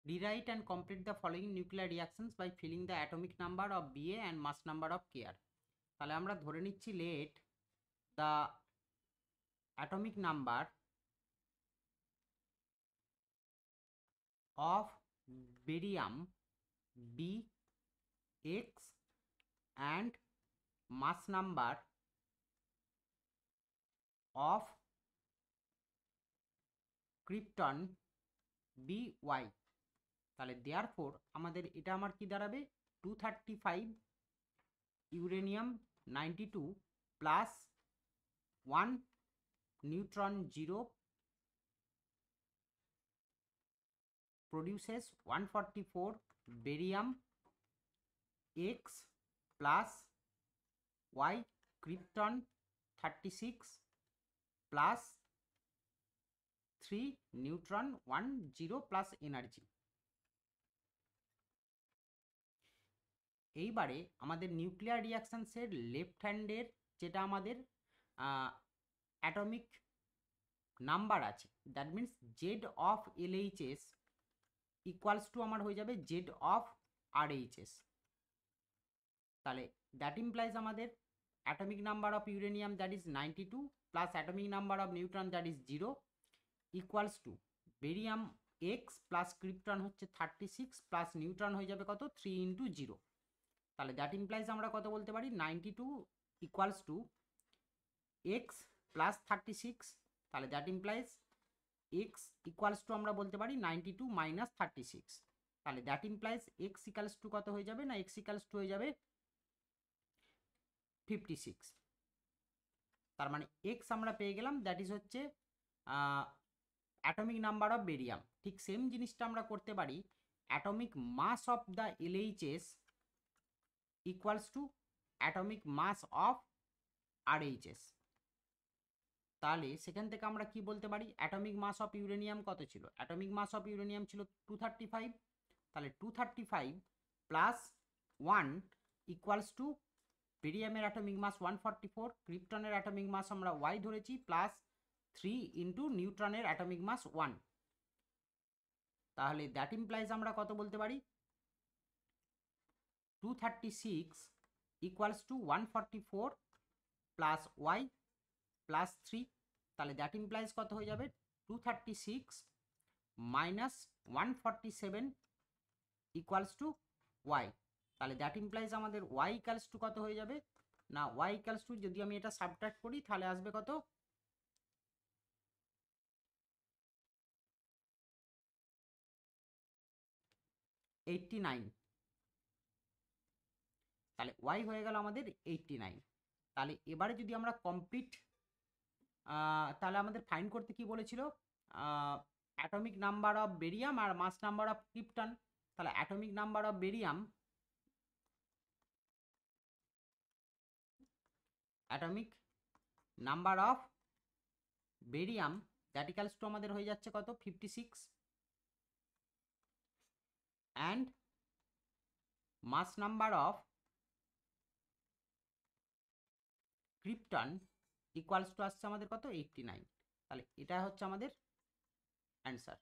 Rewrite and complete the following nuclear reactions by filling the atomic number of Ba and mass number of Kr. তাহলে আমরা ধরে নিচ্ছি let the atomic number of barium be X and mass number of krypton be Y. তাহলে therefore আমাদের এটা আমার কি দাঁড়াবে 235 uranium 92 plus 1 neutron 0 produces 144 barium X plus Y krypton 36 plus 3 neutron 1 0 plus energy. এইবারে আমাদের নিউক্লিয়ার রিয়াকশনসের লেফট হ্যান্ডের যেটা আমাদের অ্যাটমিক নাম্বার আছে, that means Z of LHS equals two আমার হয়ে যাবে জেড অফ আরএইচএস। তাহলে দ্যাট ইমপ্লাইজ আমাদের atomic number of uranium that is 92 plus atomic number of neutron that is 0 equals to barium x plus krypton হচ্ছে 36 plus neutron হয়ে যাবে কত 3 into 0। তাহলে দ্যাট ইমপ্লাইজ আমরা কত বলতে পারি 92 ইকুয়ালস টু এক্স প্লাস 36, তাহলে that implies x equals to আমরা বলতে পারি 92 মাইনাস 36, তাহলে that implies x equals to কত হয়ে যাবে না এক্স ইকুয়ালস টু হয়ে যাবে 56। তার মানে এক্স আমরা পেয়ে গেলাম, দ্যাট ইজ হচ্ছে অ্যাটমিক নাম্বার অফ বেরিয়াম। ঠিক সেম জিনিসটা আমরা করতে পারি atomic mass of the LHS equals to atomic mass of RHS. তাহলে সেখান থেকে আমরা কি বলতে পারি অ্যাটমিক মাস অফ ইউরেনিয়াম কত ছিল, অ্যাটমিক মাস অফ ইউরেনিয়াম ছিল 235, তাহলে 235 প্লাস 1 ইকুয়ালস টু বেরিয়ামের অ্যাটমিক মাস 144, ক্রিপ্টনের অ্যাটমিক মাস আমরা y ধরেছি প্লাস 3 ইন্টু নিউট্রনের অ্যাটমিক মাস 1। তাহলে দ্যাট ইমপ্লাইজ আমরা কত বলতে পারি 236 equals to 144 plus y plus 3, তাহলে দ্যাট ইমপ্লাইজ কত হয়ে যাবে 236 মাইনাস 147 ইকুয়ালস টু y। তাহলে দ্যাট ইমপ্লাইজ আমাদের y ইকুয়ালস টু কত হয়ে যাবে না y ইকুয়ালস টু যদি আমি এটা সাবট্রাক্ট করি তাহলে আসবে কত 89, তাহলে y হয়ে গেল আমাদের 89। তাহলে এবারে যদি আমরা কমপ্লিট তাহলে আমাদের ফাইন্ড করতে কি বলেছিল অ্যাটমিক নাম্বার অফ বেরিয়াম আর মাস নাম্বার অফ ক্রিপ্টন। তাহলে atomic number of barium that equals to আমাদের হয়ে যাচ্ছে কত 56 and mass number of krypton equals to আসছে আমাদের কত 89। তাহলে এটা হচ্ছে আমাদের অ্যান্সার।